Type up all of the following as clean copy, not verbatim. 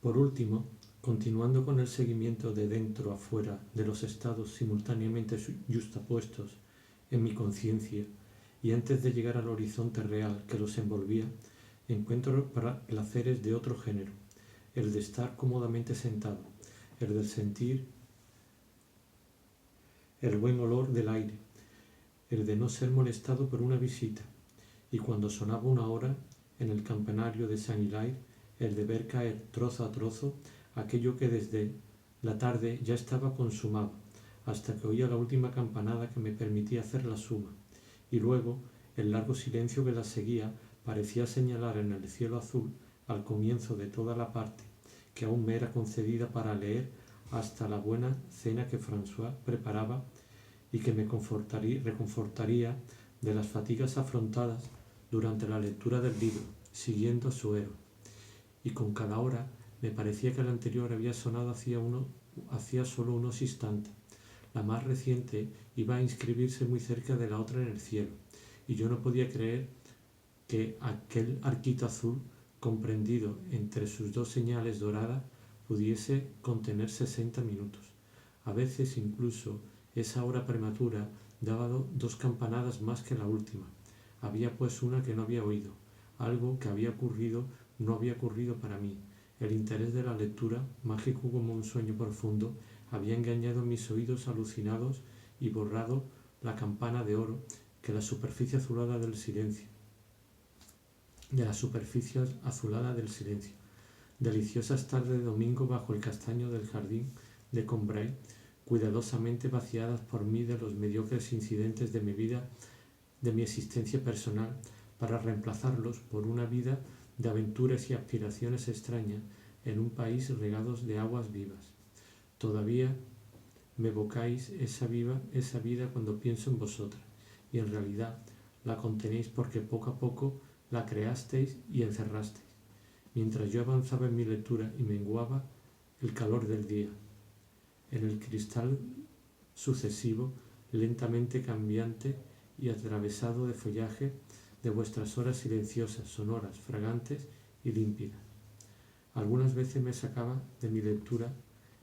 Por último, continuando con el seguimiento de dentro a fuera de los estados simultáneamente yuxtapuestos en mi conciencia, y antes de llegar al horizonte real que los envolvía, encuentro placeres de otro género: el de estar cómodamente sentado, el de sentir el buen olor del aire, el de no ser molestado por una visita, y cuando sonaba una hora en el campanario de Saint-Hilaire, el de ver caer trozo a trozo aquello que desde la tarde ya estaba consumado, hasta que oía la última campanada que me permitía hacer la suma, y luego el largo silencio que la seguía parecía señalar en el cielo azul al comienzo de toda la parte que aún me era concedida para leer hasta la buena cena que François preparaba y que me reconfortaría de las fatigas afrontadas durante la lectura del libro, siguiendo a su héroe. Y con cada hora me parecía que la anterior había sonado hacía solo unos instantes. La más reciente iba a inscribirse muy cerca de la otra en el cielo, y yo no podía creer que aquel arquito azul, comprendido entre sus dos señales doradas, pudiese contener 60 minutos. A veces incluso esa hora prematura daba dos campanadas más que la última. Había pues una que no había oído. Algo que había ocurrido no había ocurrido para mí. El interés de la lectura, mágico como un sueño profundo, había engañado mis oídos alucinados y borrado la campana de oro que la superficie azulada del silencio. Deliciosas tardes de domingo bajo el castaño del jardín de Combray, cuidadosamente vaciadas por mí de los mediocres incidentes de mi vida, de mi existencia personal, para reemplazarlos por una vida de aventuras y aspiraciones extrañas en un país regados de aguas vivas. Todavía me evocáis esa vida cuando pienso en vosotras, y en realidad la contenéis porque poco a poco la creasteis y encerrasteis, mientras yo avanzaba en mi lectura y menguaba el calor del día. En el cristal sucesivo, lentamente cambiante y atravesado de follaje de vuestras horas silenciosas, sonoras, fragantes y límpidas. Algunas veces me sacaba de mi lectura,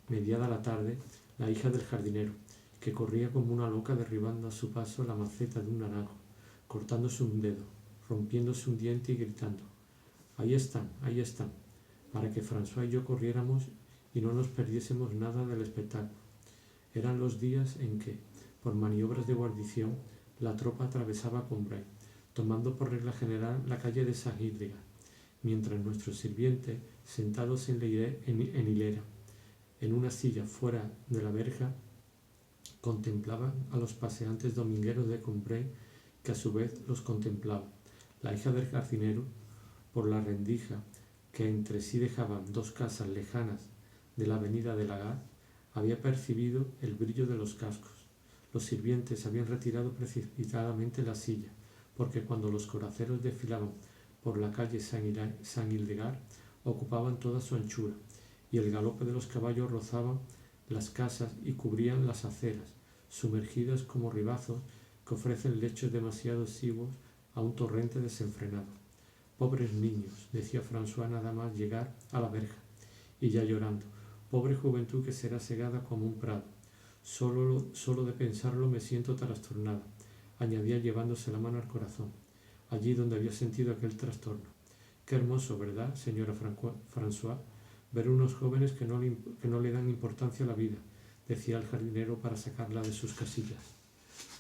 mediada la tarde, la hija del jardinero, que corría como una loca derribando a su paso la maceta de un naranjo, cortándose un dedo, rompiéndose un diente y gritando: ahí están, para que François y yo corriéramos y no nos perdiésemos nada del espectáculo. Eran los días en que, por maniobras de guarnición, la tropa atravesaba Combray, tomando por regla general la calle de Saint-Hildegard, mientras nuestros sirvientes, sentados en hilera, en una silla fuera de la verja, contemplaban a los paseantes domingueros de Combray, que a su vez los contemplaban. La hija del jardinero, por la rendija que entre sí dejaban dos casas lejanas de la avenida de la Gare, había percibido el brillo de los cascos. Los sirvientes habían retirado precipitadamente la silla, porque cuando los coraceros desfilaban por la calle Saint-Hildegard ocupaban toda su anchura, y el galope de los caballos rozaba las casas y cubrían las aceras, sumergidas como ribazos que ofrecen lechos demasiado exiguos a un torrente desenfrenado. Pobres niños, decía François nada más llegar a la verja, y ya llorando, pobre juventud que será segada como un prado. Solo de pensarlo me siento trastornada, añadía llevándose la mano al corazón, allí donde había sentido aquel trastorno. Qué hermoso, ¿verdad, señora François? Ver unos jóvenes que no le dan importancia a la vida, decía el jardinero para sacarla de sus casillas.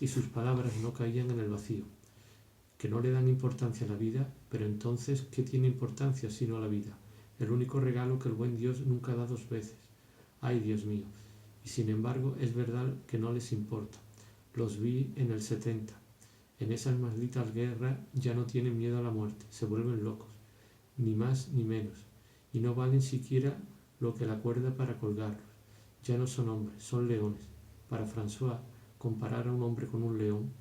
Y sus palabras no caían en el vacío. Que no le dan importancia a la vida, pero entonces, ¿qué tiene importancia sino la vida? El único regalo que el buen Dios nunca da dos veces. ¡Ay, Dios mío! Y sin embargo, es verdad que no les importa. Los vi en el 70. En esas malditas guerras ya no tienen miedo a la muerte, se vuelven locos, ni más ni menos, y no valen siquiera lo que la cuerda para colgarlos. Ya no son hombres, son leones. Para François, comparar a un hombre con un león,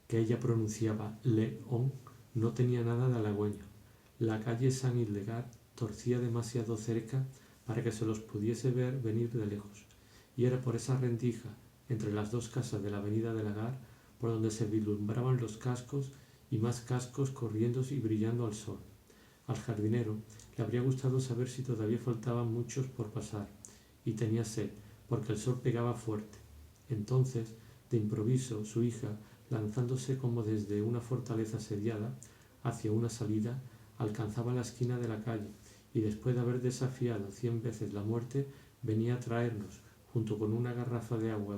que ella pronunciaba León, no tenía nada de halagüeño. La calle Saint-Hildegard torcía demasiado cerca para que se los pudiese ver venir de lejos, y era por esa rendija entre las dos casas de la avenida de la Gare por donde se vislumbraban los cascos y más cascos corriendo y brillando al sol. Al jardinero Le habría gustado saber si todavía faltaban muchos por pasar, y tenía sed, porque el sol pegaba fuerte. Entonces, de improviso, su hija, lanzándose como desde una fortaleza asediada hacia una salida, alcanzaba la esquina de la calle, y después de haber desafiado 100 veces la muerte, venía a traernos, junto con una garrafa de agua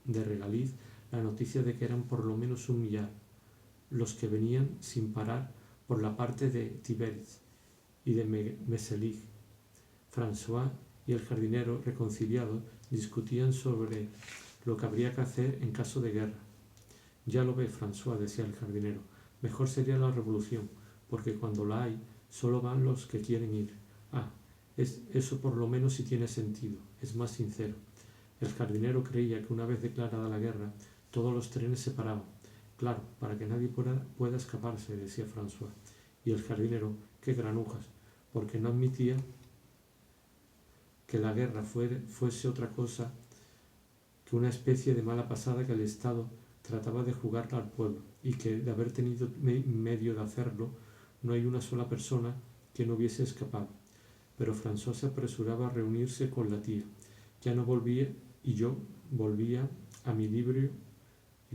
de regaliz, la noticia de que eran por lo menos 1 millar los que venían sin parar por la parte de Tiberias y de Meselig. François y el jardinero, reconciliados, discutían sobre lo que habría que hacer en caso de guerra. Ya lo ve, François, decía el jardinero, mejor sería la revolución, porque cuando la hay, solo van los que quieren ir. Eso por lo menos sí tiene sentido, es más sincero. El jardinero creía que una vez declarada la guerra, todos los trenes se paraban. Claro, para que nadie pueda escaparse, decía François. Y el jardinero, qué granujas, porque no admitía que la guerra fuese otra cosa que una especie de mala pasada que el Estado trataba de jugarla al pueblo, y que de haber tenido medio de hacerlo, no hay una sola persona que no hubiese escapado. Pero François se apresuraba a reunirse con la tía. Ya no volvía, y yo volvía a mi libro, y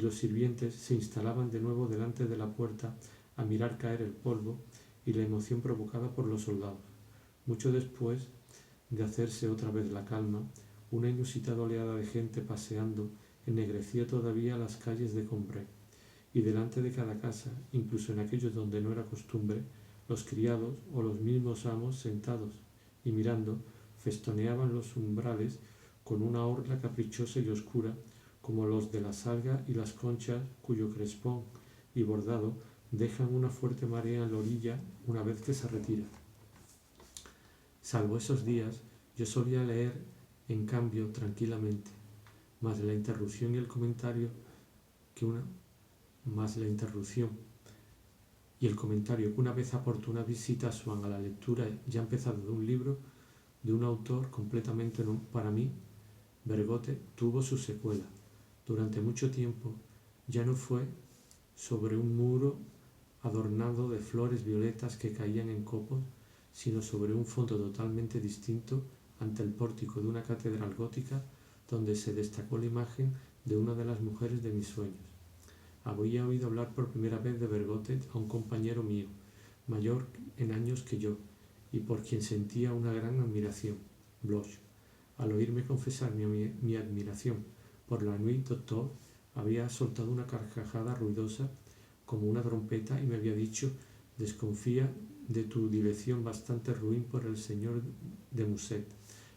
los sirvientes se instalaban de nuevo delante de la puerta a mirar caer el polvo y la emoción provocada por los soldados. Mucho después de hacerse otra vez la calma, una inusitada oleada de gente paseando ennegrecía todavía las calles de Cambrai, y delante de cada casa, incluso en aquellos donde no era costumbre, los criados o los mismos amos, sentados y mirando, festoneaban los umbrales con una orla caprichosa y oscura, como los de la salga y las conchas, cuyo crespón y bordado dejan una fuerte marea en la orilla una vez que se retira. Salvo esos días, yo solía leer, en cambio, tranquilamente, mas la interrupción y el comentario que una vez aportó una visita a Swann a la lectura ya empezado de un libro de un autor completamente para mí, Bergotte, tuvo su secuela. Durante mucho tiempo ya no fue sobre un muro adornado de flores violetas que caían en copos, sino sobre un fondo totalmente distinto ante el pórtico de una catedral gótica donde se destacó la imagen de una de las mujeres de mis sueños. Había oído hablar por primera vez de Bergotte a un compañero mío, mayor en años que yo, y por quien sentía una gran admiración, Bloch. Al oírme confesar mi admiración por la Nuit Doctor, había soltado una carcajada ruidosa como una trompeta y me había dicho: desconfía de tu dirección bastante ruin por el señor de Musset.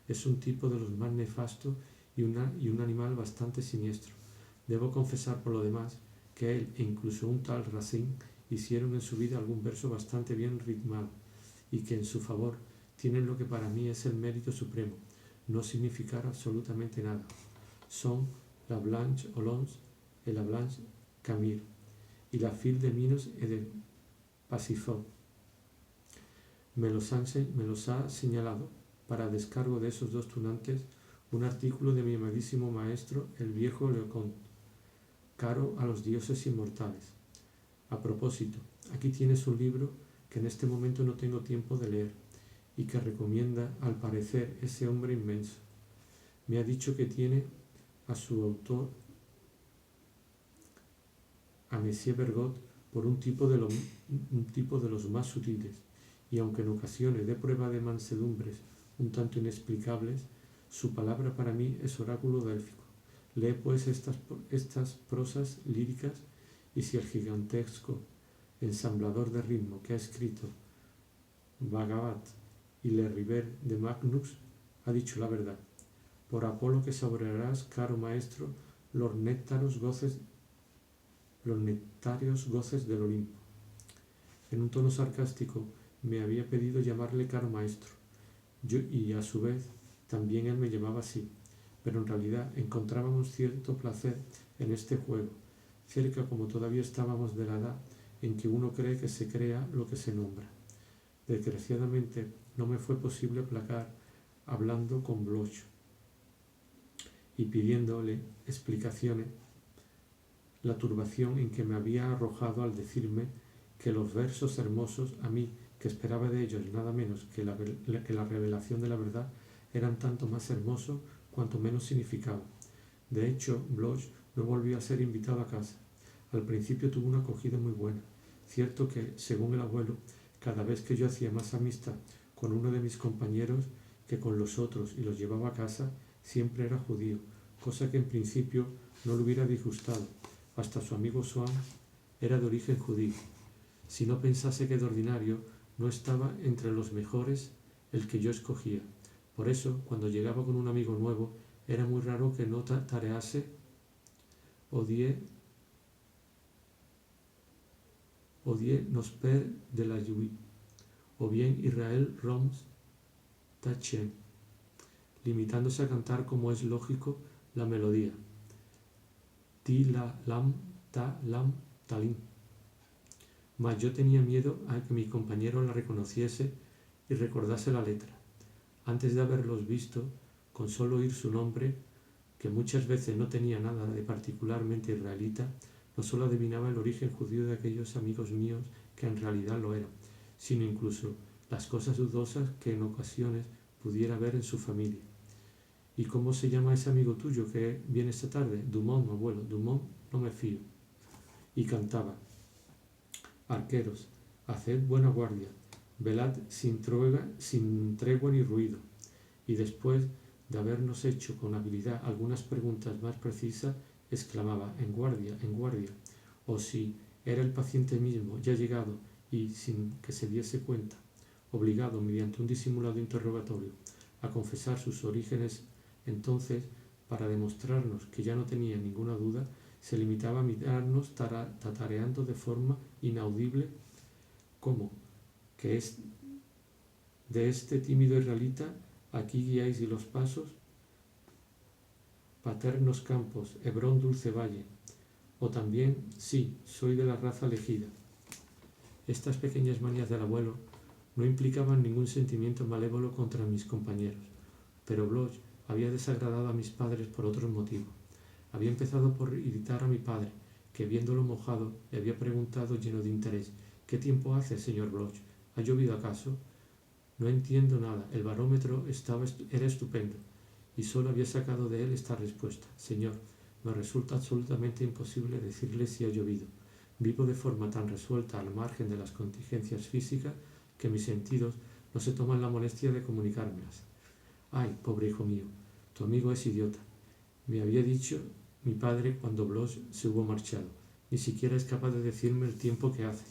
Es un tipo de los más nefastos y un animal bastante siniestro. Debo confesar por lo demás que él e incluso un tal Racine hicieron en su vida algún verso bastante bien ritmado, y que en su favor tienen lo que para mí es el mérito supremo, no significar absolutamente nada. Son la Blanche Hollande et la Blanche Camille, y la Fille de Minos et de Pacifique. Me los ha señalado, para descargo de esos dos tunantes, un artículo de mi amadísimo maestro, el viejo Leconte, caro a los dioses inmortales. A propósito, aquí tienes un libro que en este momento no tengo tiempo de leer, y que recomienda, al parecer, ese hombre inmenso. Me ha dicho que tiene a su autor, a Monsieur Bergotte, por un tipo de los más sutiles, y aunque en ocasiones dé prueba de mansedumbres un tanto inexplicables, su palabra para mí es oráculo délfico. Lee pues estas prosas líricas, y si el gigantesco ensamblador de ritmo que ha escrito Bhagavat y Le River de Magnus ha dicho la verdad. Por Apolo que saborearás, caro maestro, los nectarios goces del Olimpo. En un tono sarcástico me había pedido llamarle caro maestro, y a su vez también él me llamaba así, pero en realidad encontrábamos cierto placer en este juego, cerca como todavía estábamos de la edad en que uno cree que se crea lo que se nombra. Desgraciadamente no me fue posible aplacar hablando con Bloch y pidiéndole explicaciones la turbación en que me había arrojado al decirme que los versos hermosos, a mí que esperaba de ellos nada menos que la revelación de la verdad, eran tanto más hermosos cuanto menos significaba. De hecho, Bloch no volvió a ser invitado a casa. Al principio tuvo una acogida muy buena. Cierto que, según el abuelo, cada vez que yo hacía más amistad con uno de mis compañeros que con los otros y los llevaba a casa, siempre era judío, cosa que en principio no le hubiera disgustado. Hasta su amigo Swan era de origen judío. Si no pensase que de ordinario no estaba entre los mejores el que yo escogía. Por eso, cuando llegaba con un amigo nuevo, era muy raro que no tarease Odie Nosper de la Lluvia, o bien Israel Roms Tachem, limitándose a cantar, como es lógico, la melodía Ti la lam ta lam talim. Mas yo tenía miedo a que mi compañero la reconociese y recordase la letra. Antes de haberlos visto, con solo oír su nombre, que muchas veces no tenía nada de particularmente israelita, no solo adivinaba el origen judío de aquellos amigos míos que en realidad lo eran, sino incluso las cosas dudosas que en ocasiones pudiera ver en su familia. ¿Y cómo se llama ese amigo tuyo que viene esta tarde? Dumont, abuelo, Dumont, no me fío. Y cantaba: arqueros, haced buena guardia, velad sin tregua ni ruido. Y después de habernos hecho con habilidad algunas preguntas más precisas, exclamaba: en guardia, en guardia. O si era el paciente mismo, ya llegado y sin que se diese cuenta, obligado mediante un disimulado interrogatorio a confesar sus orígenes, entonces, para demostrarnos que ya no tenía ninguna duda, se limitaba a mirarnos tatareando de forma inaudible, como que es de este tímido israelita aquí guiáis y los pasos, paternos campos, Hebrón dulce valle, o también, sí, soy de la raza elegida. Estas pequeñas manías del abuelo no implicaban ningún sentimiento malévolo contra mis compañeros, pero Bloch había desagradado a mis padres por otros motivos. Había empezado por irritar a mi padre, que viéndolo mojado le había preguntado lleno de interés: ¿qué tiempo hace, señor Bloch? ¿Ha llovido acaso? No entiendo nada. El barómetro era estupendo, y solo había sacado de él esta respuesta: señor, me resulta absolutamente imposible decirle si ha llovido. Vivo de forma tan resuelta al margen de las contingencias físicas que mis sentidos no se toman la molestia de comunicármelas. Ay, pobre hijo mío, tu amigo es idiota, me había dicho mi padre cuando Bloch se hubo marchado. Ni siquiera es capaz de decirme el tiempo que hace.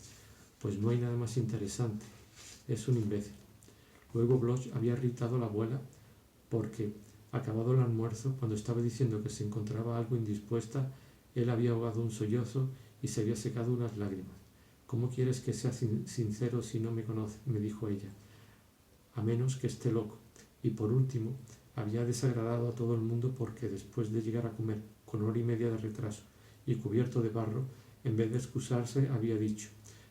Pues no hay nada más interesante. Es un imbécil. Luego Bloch había irritado a la abuela porque, acabado el almuerzo, cuando estaba diciendo que se encontraba algo indispuesta, él había ahogado un sollozo y se había secado unas lágrimas. ¿Cómo quieres que sea sincero si no me conoce?, me dijo ella, a menos que esté loco. Y por último, había desagradado a todo el mundo porque, después de llegar a comer con 1 hora y media de retraso y cubierto de barro, en vez de excusarse, había dicho: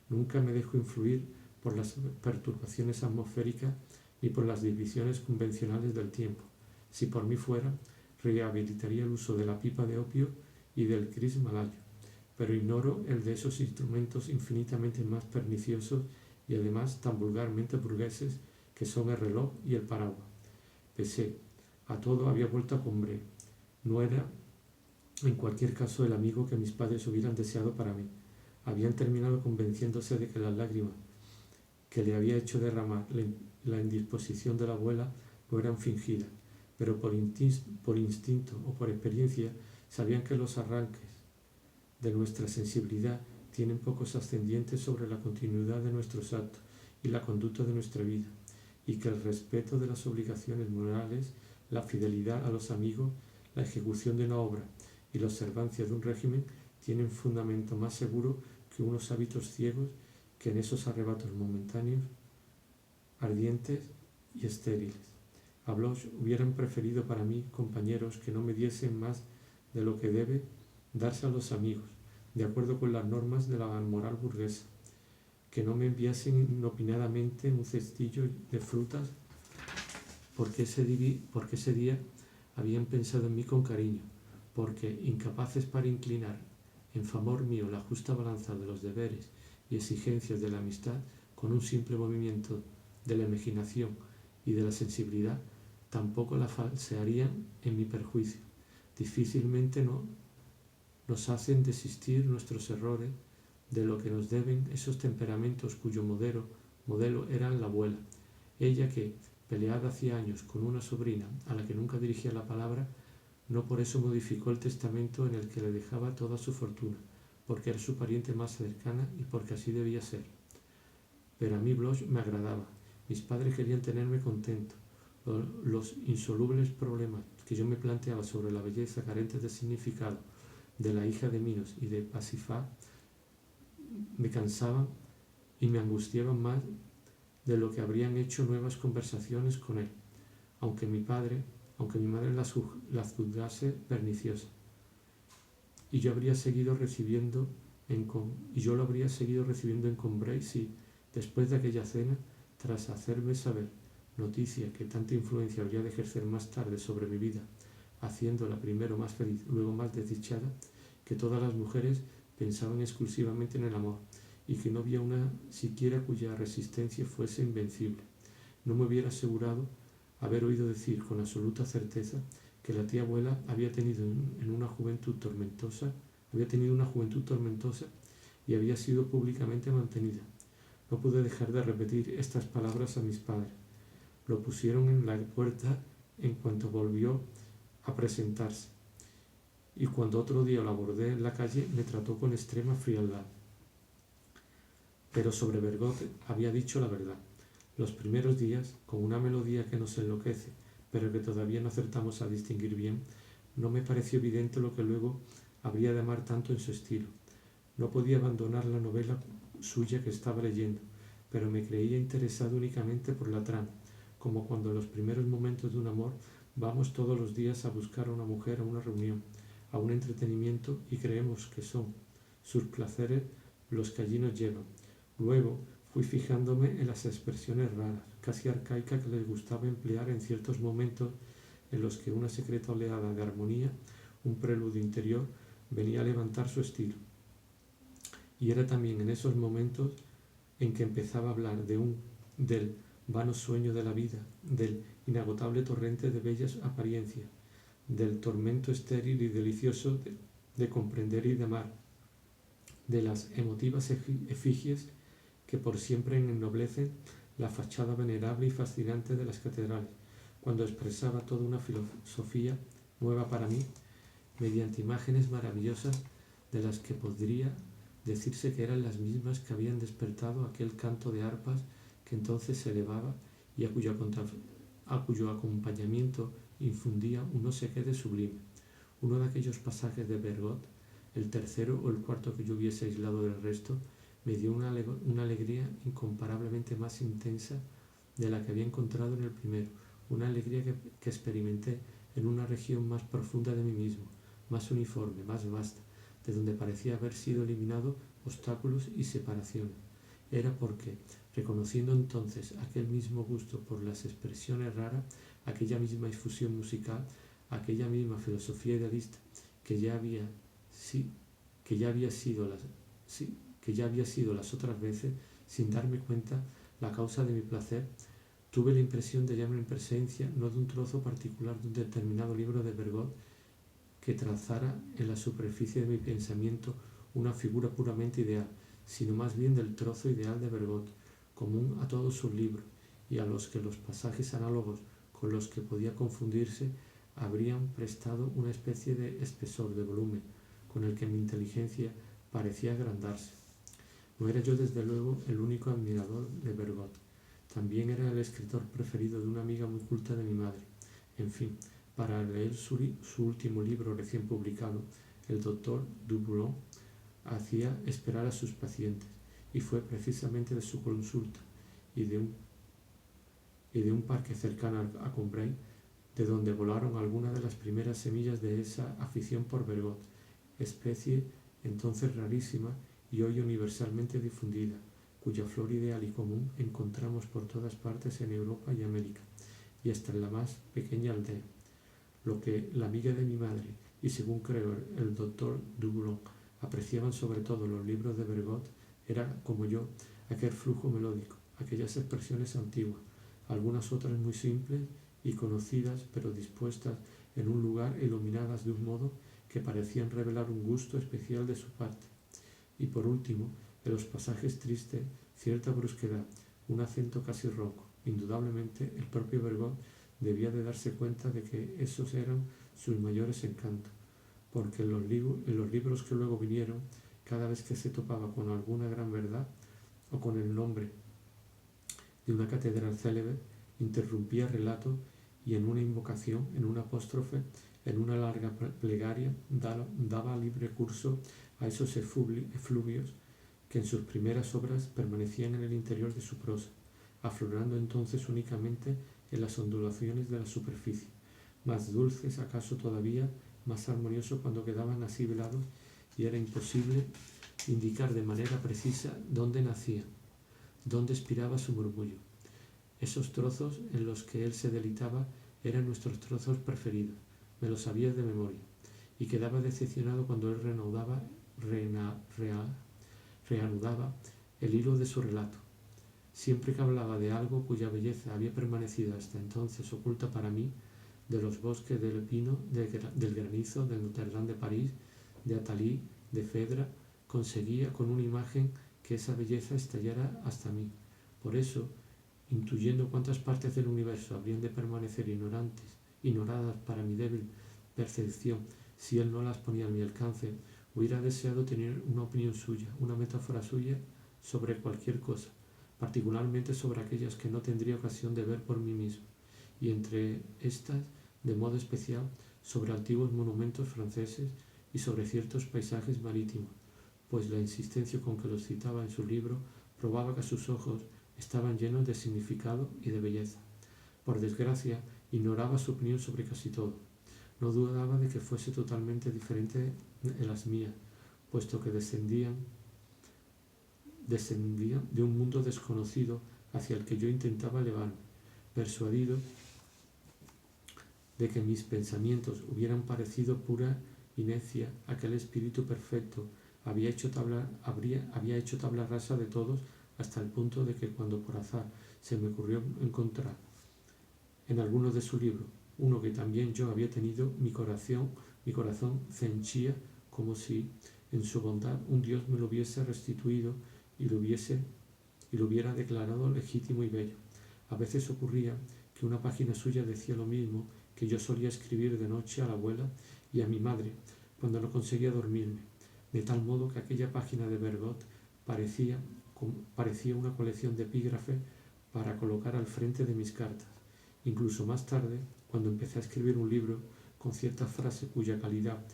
nunca me dejo influir por las perturbaciones atmosféricas ni por las divisiones convencionales del tiempo. Si por mí fuera, rehabilitaría el uso de la pipa de opio y del kris malayo, pero ignoro el de esos instrumentos infinitamente más perniciosos y además tan vulgarmente burgueses que son el reloj y el paraguas. Pese a todo, había vuelto a Combray. No era, en cualquier caso, el amigo que mis padres hubieran deseado para mí. Habían terminado convenciéndose de que las lágrimas que le había hecho derramar la indisposición de la abuela no eran fingidas, pero por instinto o por experiencia sabían que los arranques de nuestra sensibilidad tienen pocos ascendientes sobre la continuidad de nuestros actos y la conducta de nuestra vida, y que el respeto de las obligaciones morales, la fidelidad a los amigos, la ejecución de una obra y la observancia de un régimen tienen fundamento más seguro que unos hábitos ciegos que en esos arrebatos momentáneos, ardientes y estériles. A Bloch hubieran preferido para mí compañeros que no me diesen más de lo que debe darse a los amigos, de acuerdo con las normas de la moral burguesa, que no me enviasen inopinadamente un cestillo de frutas porque ese día habían pensado en mí con cariño, porque, incapaces para inclinar en favor mío la justa balanza de los deberes y exigencias de la amistad, con un simple movimiento de la imaginación y de la sensibilidad, tampoco la falsearían en mi perjuicio. Difícilmente nos hacen desistir nuestros errores de lo que nos deben esos temperamentos cuyo modelo era la abuela. Ella que, peleada hacía años con una sobrina a la que nunca dirigía la palabra, no por eso modificó el testamento en el que le dejaba toda su fortuna, porque era su pariente más cercana y porque así debía ser. Pero a mí Bloch me agradaba. Mis padres querían tenerme contento. Los insolubles problemas que yo me planteaba sobre la belleza carente de significado de la hija de Minos y de Pasífae me cansaban y me angustiaban más de lo que habrían hecho nuevas conversaciones con él, aunque mi madre las juzgase perniciosas. Y yo lo habría seguido recibiendo en Combray si, después de aquella cena, tras hacerme saber noticia que tanta influencia habría de ejercer más tarde sobre mi vida, haciéndola primero más feliz, luego más desdichada, que todas las mujeres pensaban exclusivamente en el amor, y que no había una siquiera cuya resistencia fuese invencible. No me hubiera asegurado haber oído decir con absoluta certeza que la tía abuela había tenido una juventud tormentosa y había sido públicamente mantenida. No pude dejar de repetir estas palabras a mis padres. Lo pusieron en la puerta en cuanto volvió a presentarse, y cuando otro día lo abordé en la calle me trató con extrema frialdad. Pero sobre Bergot había dicho la verdad. Los primeros días, con una melodía que nos enloquece, pero que todavía no acertamos a distinguir bien, no me pareció evidente lo que luego habría de amar tanto en su estilo. No podía abandonar la novela suya que estaba leyendo, pero me creía interesado únicamente por la trama, como cuando en los primeros momentos de un amor vamos todos los días a buscar a una mujer a una reunión, a un entretenimiento, y creemos que son sus placeres los que allí nos llevan. Luego fui fijándome en las expresiones raras, casi arcaicas, que les gustaba emplear en ciertos momentos en los que una secreta oleada de armonía, un preludio interior, venía a levantar su estilo. Y era también en esos momentos en que empezaba a hablar del vano sueño de la vida, del inagotable torrente de bellas apariencias, del tormento estéril y delicioso de comprender y de amar, de las emotivas efigies que por siempre ennoblecen la fachada venerable y fascinante de las catedrales, cuando expresaba toda una filosofía nueva para mí, mediante imágenes maravillosas de las que podría decirse que eran las mismas que habían despertado aquel canto de arpas que entonces se elevaba y a cuyo acompañamiento infundía un no sé qué de sublime. Uno de aquellos pasajes de Bergot, el tercero o el cuarto que yo hubiese aislado del resto, me dio una alegría incomparablemente más intensa de la que había encontrado en el primero, una alegría que experimenté en una región más profunda de mí mismo, más uniforme, más vasta, de donde parecía haber sido eliminado obstáculos y separaciones. Era porque, reconociendo entonces aquel mismo gusto por las expresiones raras, aquella misma infusión musical, aquella misma filosofía idealista que ya había sido las otras veces, sin darme cuenta, la causa de mi placer, tuve la impresión de hallarme en presencia no de un trozo particular de un determinado libro de Bergot que trazara en la superficie de mi pensamiento una figura puramente ideal, sino más bien del trozo ideal de Bergot, común a todos sus libros, y a los que los pasajes análogos con los que podía confundirse habrían prestado una especie de espesor, de volumen, con el que mi inteligencia parecía agrandarse. No era yo desde luego el único admirador de Bergot. También era el escritor preferido de una amiga muy culta de mi madre. En fin, para leer su último libro recién publicado, el doctor Duboulon hacía esperar a sus pacientes, y fue precisamente de su consulta y de un parque cercano a Combray de donde volaron algunas de las primeras semillas de esa afición por Bergot, especie entonces rarísima y hoy universalmente difundida, cuya flor ideal y común encontramos por todas partes en Europa y América, y hasta en la más pequeña aldea. Lo que la amiga de mi madre y, según creo, el doctor Duboulon apreciaban sobre todo los libros de Bergot era, como yo, aquel flujo melódico, aquellas expresiones antiguas, algunas otras muy simples y conocidas, pero dispuestas en un lugar e iluminadas de un modo que parecían revelar un gusto especial de su parte. Y por último, en los pasajes tristes, cierta brusquedad, un acento casi ronco. Indudablemente, el propio Bergot debía de darse cuenta de que esos eran sus mayores encantos, porque en los libros que luego vinieron, cada vez que se topaba con alguna gran verdad o con el nombre de una catedral célebre, interrumpía el relato y en una invocación, en un apóstrofe, en una larga plegaria, daba libre curso a esos efluvios que en sus primeras obras permanecían en el interior de su prosa, aflorando entonces únicamente en las ondulaciones de la superficie, más dulces acaso todavía, más armonioso cuando quedaban así velados y era imposible indicar de manera precisa dónde nacía, dónde expiraba su murmullo. Esos trozos en los que él se deleitaba eran nuestros trozos preferidos, me los sabía de memoria, y quedaba decepcionado cuando él reanudaba el hilo de su relato. Siempre que hablaba de algo cuya belleza había permanecido hasta entonces oculta para mí, de los bosques del pino, del granizo, del Notre Dame de París, de Athalie, de Phèdre, conseguía con una imagen que esa belleza estallara hasta mí. Por eso, intuyendo cuántas partes del universo habrían de permanecer ignoradas para mi débil percepción si él no las ponía a mi alcance, hubiera deseado tener una opinión suya, una metáfora suya sobre cualquier cosa, particularmente sobre aquellas que no tendría ocasión de ver por mí mismo, y entre estas, de modo especial, sobre antiguos monumentos franceses y sobre ciertos paisajes marítimos, pues la insistencia con que los citaba en su libro probaba que sus ojos estaban llenos de significado y de belleza. Por desgracia, ignoraba su opinión sobre casi todo. No dudaba de que fuese totalmente diferente de las mías, puesto que descendían de un mundo desconocido hacia el que yo intentaba elevarme, persuadido de que mis pensamientos hubieran parecido pura inercia, aquel espíritu perfecto había hecho tabla rasa de todos hasta el punto de que cuando por azar se me ocurrió encontrar en alguno de sus libros uno que también yo había tenido, mi corazón se henchía como si en su bondad un Dios me lo hubiese restituido y lo hubiera declarado legítimo y bello. A veces ocurría que una página suya decía lo mismo que yo solía escribir de noche a la abuela y a mi madre cuando no conseguía dormirme, de tal modo que aquella página de Bergot parecía una colección de epígrafes para colocar al frente de mis cartas. Incluso más tarde, cuando empecé a escribir un libro con cierta frase cuya calidad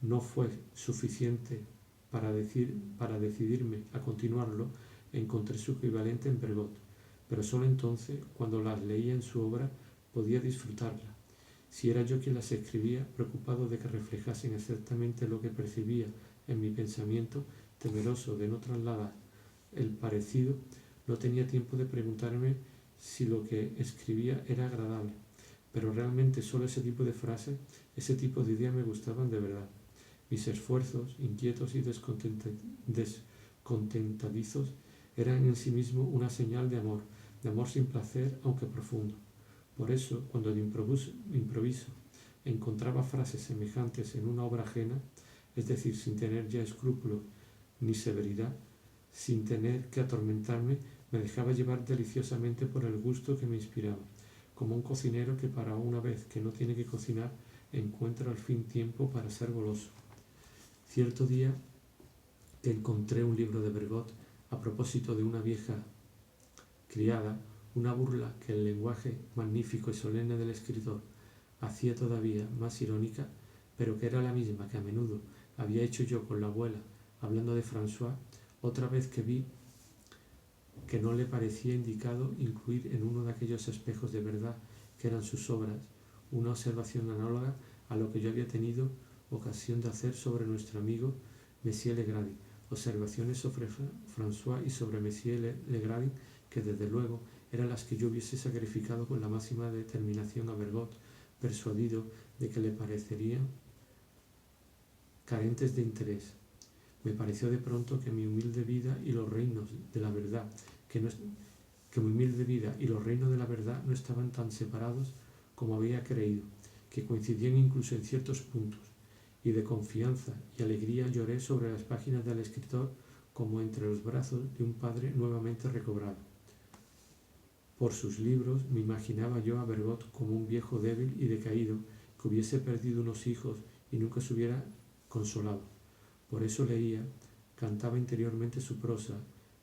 no fue suficiente para decidirme a continuarlo, encontré su equivalente en Bergot, pero solo entonces, cuando las leía en su obra, podía disfrutarla. Si era yo quien las escribía, preocupado de que reflejasen exactamente lo que percibía en mi pensamiento, temeroso de no trasladar el parecido, no tenía tiempo de preguntarme si lo que escribía era agradable, pero realmente solo ese tipo de frases, ese tipo de ideas me gustaban de verdad. Mis esfuerzos, inquietos y descontentadizos, eran en sí mismo una señal de amor sin placer, aunque profundo. Por eso, cuando de improviso encontraba frases semejantes en una obra ajena, es decir, sin tener ya escrúpulos ni severidad, sin tener que atormentarme, me dejaba llevar deliciosamente por el gusto que me inspiraba, como un cocinero que para una vez que no tiene que cocinar, encuentra al fin tiempo para ser goloso. Cierto día que encontré un libro de Bergot a propósito de una vieja criada, una burla que el lenguaje magnífico y solemne del escritor hacía todavía más irónica, pero que era la misma que a menudo había hecho yo con la abuela hablando de François, otra vez que vi que no le parecía indicado incluir en uno de aquellos espejos de verdad que eran sus obras una observación análoga a lo que yo había tenido ocasión de hacer sobre nuestro amigo Messier Legrand, observaciones sobre François y sobre Messier Legrand que desde luego eran las que yo hubiese sacrificado con la máxima determinación a Bergot, persuadido de que le parecerían carentes de interés. Me pareció de pronto que mi humilde vida y los reinos de la verdad, que mi humilde vida y los reinos de la verdad no estaban tan separados como había creído, que coincidían incluso en ciertos puntos, y de confianza y alegría lloré sobre las páginas del escritor como entre los brazos de un padre nuevamente recobrado. Por sus libros me imaginaba yo a Bergot como un viejo débil y decaído que hubiese perdido unos hijos y nunca se hubiera consolado. Por eso leía, cantaba interiormente su prosa,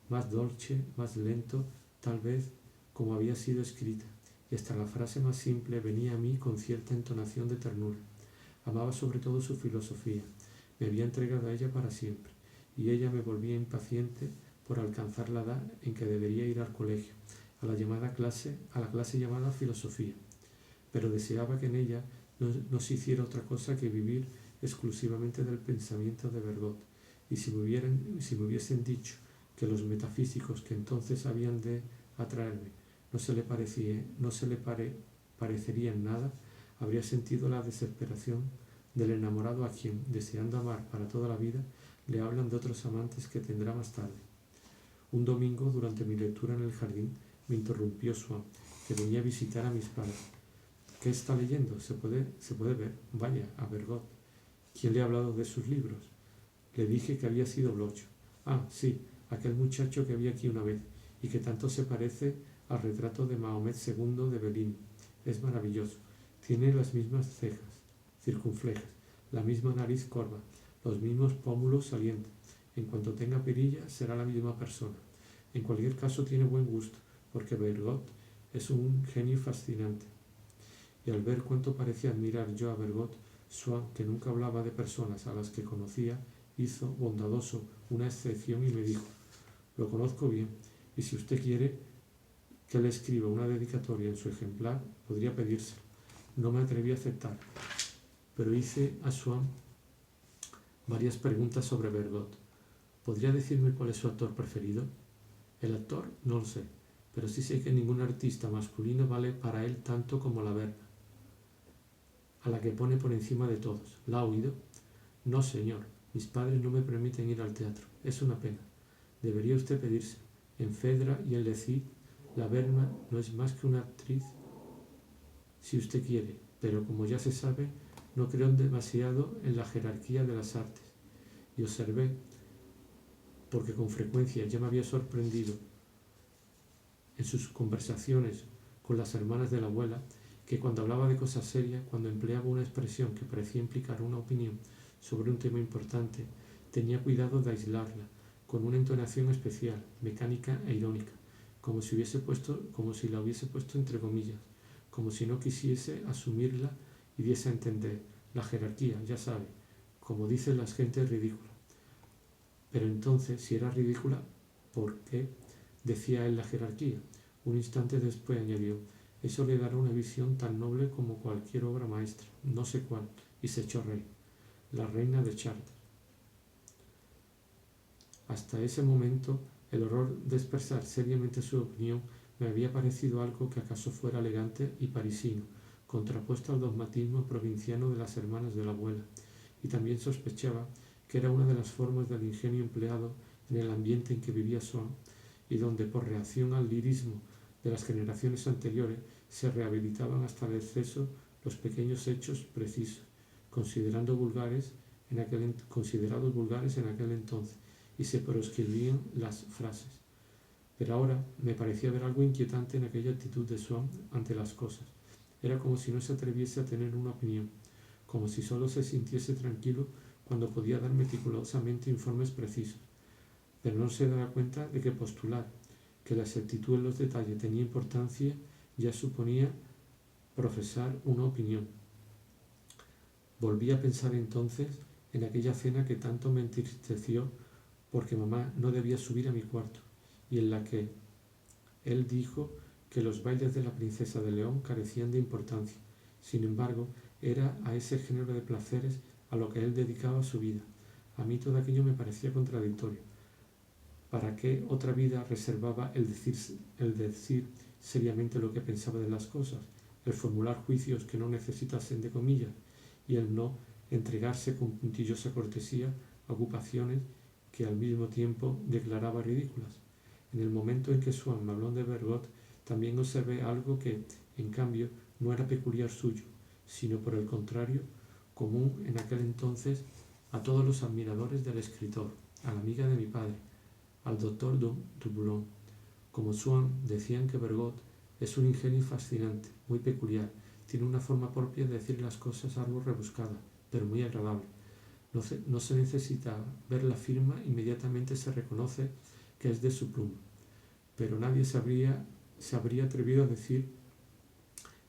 más dolce, más lento, tal vez como había sido escrita, y hasta la frase más simple venía a mí con cierta entonación de ternura. Amaba sobre todo su filosofía, me había entregado a ella para siempre, y ella me volvía impaciente por alcanzar la edad en que debería ir al colegio, a la clase llamada filosofía, pero deseaba que en ella no se hiciera otra cosa que vivir exclusivamente del pensamiento de Bergot, y si me hubiesen dicho que los metafísicos que entonces habían de atraerme no se le parecerían nada, habría sentido la desesperación del enamorado a quien, deseando amar para toda la vida, le hablan de otros amantes que tendrá más tarde. Un domingo, durante mi lectura en el jardín, me interrumpió Swann, que venía a visitar a mis padres. ¿Qué está leyendo? ¿Se puede ver? Vaya, a Bergot. ¿Quién le ha hablado de sus libros? Le dije que había sido Bloch. Ah, sí, aquel muchacho que vi aquí una vez, y que tanto se parece al retrato de Mahomet II de Bellini. Es maravilloso. Tiene las mismas cejas circunflejas, la misma nariz corva, los mismos pómulos salientes. En cuanto tenga perilla, será la misma persona. En cualquier caso, tiene buen gusto, porque Bergot es un genio fascinante. Y al ver cuánto parecía admirar yo a Bergot, Swann, que nunca hablaba de personas a las que conocía, hizo, bondadoso, una excepción y me dijo: lo conozco bien, y si usted quiere que le escriba una dedicatoria en su ejemplar, podría pedírselo. No me atreví a aceptar, pero hice a Swann varias preguntas sobre Bergot. ¿Podría decirme cuál es su actor preferido? El actor no lo sé, pero sí sé que ningún artista masculino vale para él tanto como la Verna, a la que pone por encima de todos. ¿La ha oído? No, señor. Mis padres no me permiten ir al teatro. Es una pena. Debería usted pedírselo. En Fedra y en Le Cid, la Verna no es más que una actriz, si usted quiere, pero como ya se sabe, no creo demasiado en la jerarquía de las artes. Y observé, porque con frecuencia ya me había sorprendido en sus conversaciones con las hermanas de la abuela, que cuando hablaba de cosas serias, cuando empleaba una expresión que parecía implicar una opinión sobre un tema importante, tenía cuidado de aislarla, con una entonación especial, mecánica e irónica, como si la hubiese puesto entre comillas, como si no quisiese asumirla y diese a entender: la jerarquía, ya sabe, como dicen las gentes ridículas. Pero entonces, si era ridícula, ¿por qué decía él la jerarquía? Un instante después añadió: eso le dará una visión tan noble como cualquier obra maestra, no sé cuál, y se echó a reír. La reina de Chartres. Hasta ese momento, el horror de expresar seriamente su opinión me había parecido algo que acaso fuera elegante y parisino, contrapuesto al dogmatismo provinciano de las hermanas de la abuela, y también sospechaba que era una de las formas del ingenio empleado en el ambiente en que vivía Swann, y donde, por reacción al lirismo de las generaciones anteriores, se rehabilitaban hasta el exceso los pequeños hechos precisos, considerados vulgares en aquel entonces, y se proscribían las frases. Pero ahora me parecía ver algo inquietante en aquella actitud de Swann ante las cosas. Era como si no se atreviese a tener una opinión, como si solo se sintiese tranquilo cuando podía dar meticulosamente informes precisos, pero no se daba cuenta de que postular que la exactitud en los detalles tenía importancia ya suponía profesar una opinión. Volví a pensar entonces en aquella cena que tanto me entristeció porque mamá no debía subir a mi cuarto, y en la que él dijo que los bailes de la princesa de León carecían de importancia. Sin embargo, era a ese género de placeres a lo que él dedicaba su vida. A mí todo aquello me parecía contradictorio. ¿Para qué otra vida reservaba el decir seriamente lo que pensaba de las cosas, el formular juicios que no necesitasen de comillas, y el no entregarse con puntillosa cortesía a ocupaciones que al mismo tiempo declaraba ridículas. En el momento en que Swann me habló de Bergot, también observé algo que, en cambio, no era peculiar suyo, sino por el contrario, común en aquel entonces a todos los admiradores del escritor, a la amiga de mi padre, al doctor Duboulon. Como Swann, decían que Bergot es un ingenio fascinante, muy peculiar, tiene una forma propia de decir las cosas algo rebuscada, pero muy agradable. No se necesita ver la firma, inmediatamente se reconoce que es de su pluma, pero nadie se habría atrevido a decir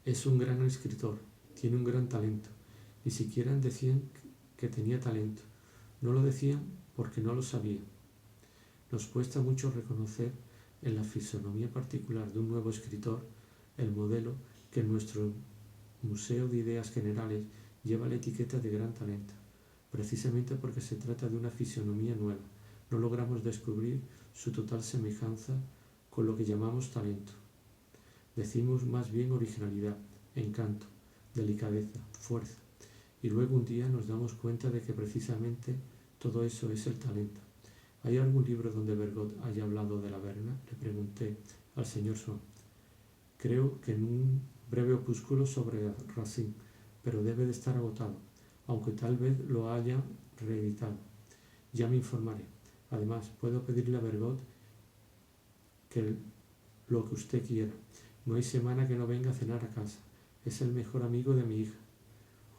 es un gran escritor, tiene un gran talento. Ni siquiera decían que tenía talento, no lo decían porque no lo sabían. Nos cuesta mucho reconocer en la fisonomía particular de un nuevo escritor el modelo que en nuestro Museo de Ideas Generales lleva la etiqueta de gran talento. Precisamente porque se trata de una fisonomía nueva, no logramos descubrir su total semejanza con lo que llamamos talento. Decimos más bien originalidad, encanto, delicadeza, fuerza, y luego un día nos damos cuenta de que precisamente todo eso es el talento. ¿Hay algún libro donde Bergot haya hablado de la Berna?, le pregunté al señor Swann. Creo que en un breve opúsculo sobre Racine, pero debe de estar agotado, aunque tal vez lo haya reeditado. Ya me informaré. Además, puedo pedirle a Bergot que lo que usted quiera. No hay semana que no venga a cenar a casa. Es el mejor amigo de mi hija.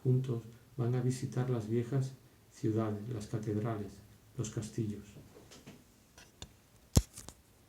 Juntos van a visitar las viejas ciudades, las catedrales, los castillos.